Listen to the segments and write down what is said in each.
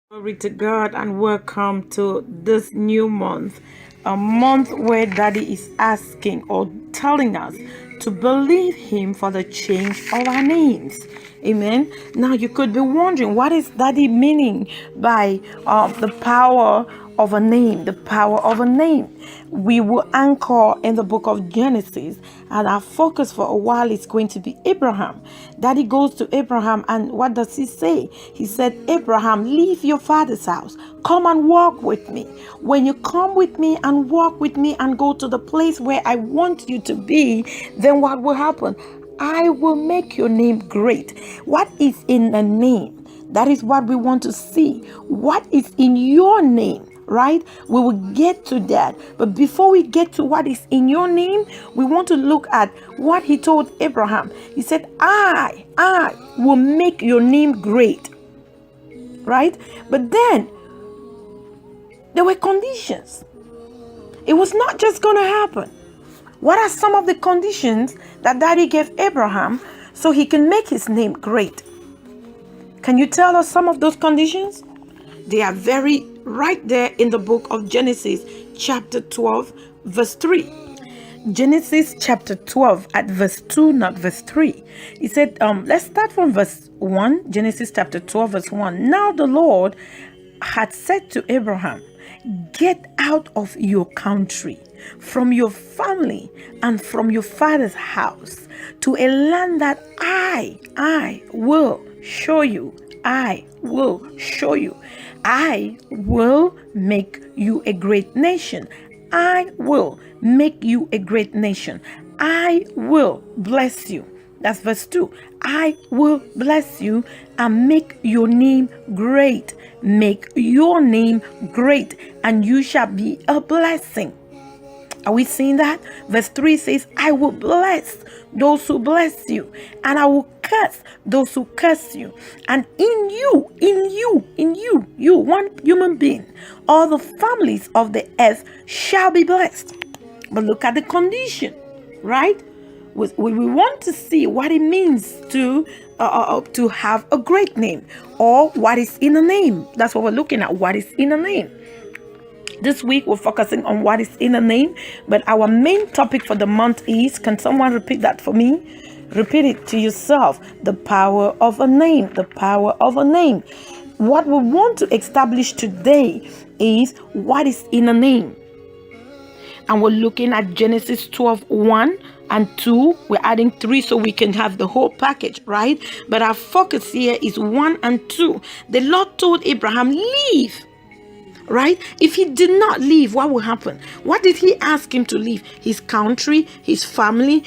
Glory to God and welcome to this new month, a month where Daddy is asking or telling us to believe Him for the change of our names. Amen. Now you could be wondering, what is Daddy meaning by the power of a name? The power of a name. We will anchor in the book of Genesis, and our focus for a while is going to be Abraham. Daddy goes to Abraham, and what does he say? He said, Abraham, leave your father's house. Come and walk with me. When you come with me and walk with me and go to the place where I want you to be, then what will happen? I will make your name great. What is in a name? That is what we want to see. What is in your name? Right? We will get to that. But before we get to what is in your name, we want to look at what he told Abraham. He said, I will make your name great. Right? But then there were conditions. It was not just going to happen. What are some of the conditions that Daddy gave Abraham so he can make his name great? Can you tell us some of those conditions? They are very right there in the book of Genesis chapter 12 verse 3. Genesis chapter 12 at verse 2, not verse 3. He said, let's start from verse 1. Genesis chapter 12 verse 1. Now the Lord had said to Abraham, get out of your country, from your family and from your father's house, to a land that I will show you. I will show you. I will make you a great nation. I will make you a great nation. I will bless you. That's verse 2. I will bless you and make your name great. Make your name great, and you shall be a blessing. Are we seeing that? Verse 3 says, I will bless those who bless you, and I will curse those who curse you. And in you, one human being, all the families of the earth shall be blessed. But look at the condition, right? We want to see what it means to have a great name, or what is in a name. That's what we're looking at, what is in a name. This week we're focusing on what is in a name, but our main topic for the month is, can someone repeat that for me? Repeat it to yourself. The power of a name. The power of a name. What we want to establish today is what is in a name. And we're looking at Genesis 12, 1 and 2. We're adding 3 so we can have the whole package, right? But our focus here is 1 and 2. The Lord told Abraham, leave. Right? If he did not leave, what will happen? What did he ask him to leave? His country, his family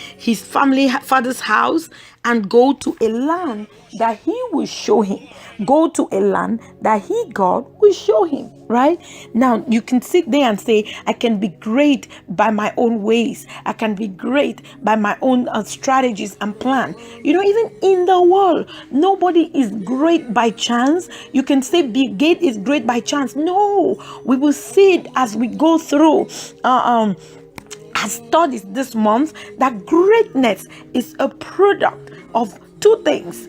father's house, and go to a land that he will show him. Go to a land that God will show him. Right? Now you can sit there and say, I can be great by my own ways. I can be great by my own strategies and plan. You know, even in the world, nobody is great by chance. You can say Bill Gates is great by chance. No, we will see it as we go through our studies this month, that greatness is a product of two things: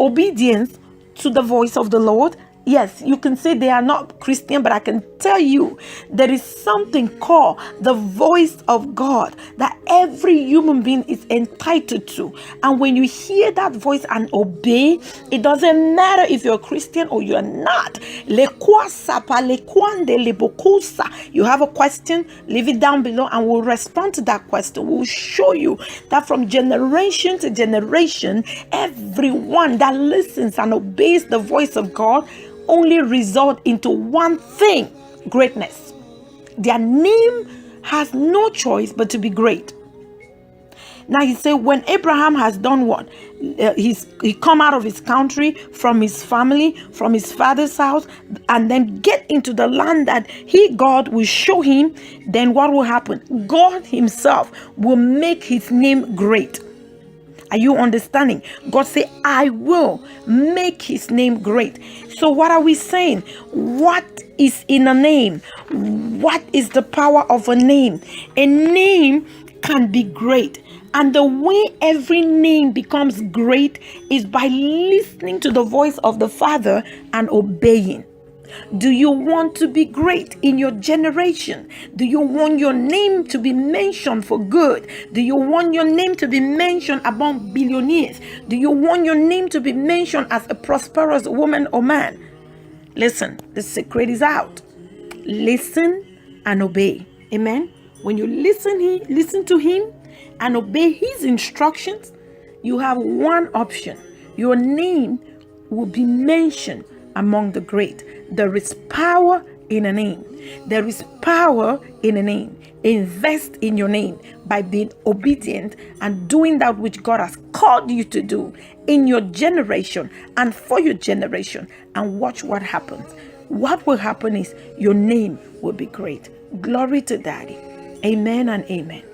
obedience to the voice of the Lord. Yes, you can say they are not Christian, but I can tell you there is something called the voice of God that every human being is entitled to. And when you hear that voice and obey, it doesn't matter if you're a Christian or you're not. You have a question, leave it down below and we'll respond to that question. We'll show you that from generation to generation, everyone that listens and obeys the voice of God only result into one thing: greatness. Their name has no choice but to be great. Now he said, when Abraham has done what? He come out of his country, from his family, from his father's house, and then get into the land that God will show him. Then what will happen? God himself will make his name great. Are you understanding? God said, I will make his name great. So what are we saying? What is in a name? What is the power of a name? A name can be great. And the way every name becomes great is by listening to the voice of the Father and obeying. Do you want to be great in your generation? Do you want your name to be mentioned for good? Do you want your name to be mentioned among billionaires? Do you want your name to be mentioned as a prosperous woman or man? Listen, the secret is out. Listen and obey. Amen. When you listen to him and obey his instructions, you have one option. Your name will be mentioned among the great. There is power in a name. There is power in a name. Invest in your name by being obedient and doing that which God has called you to do in your generation and for your generation, and watch what happens. What will happen is your name will be great. Glory to Daddy. Amen and amen.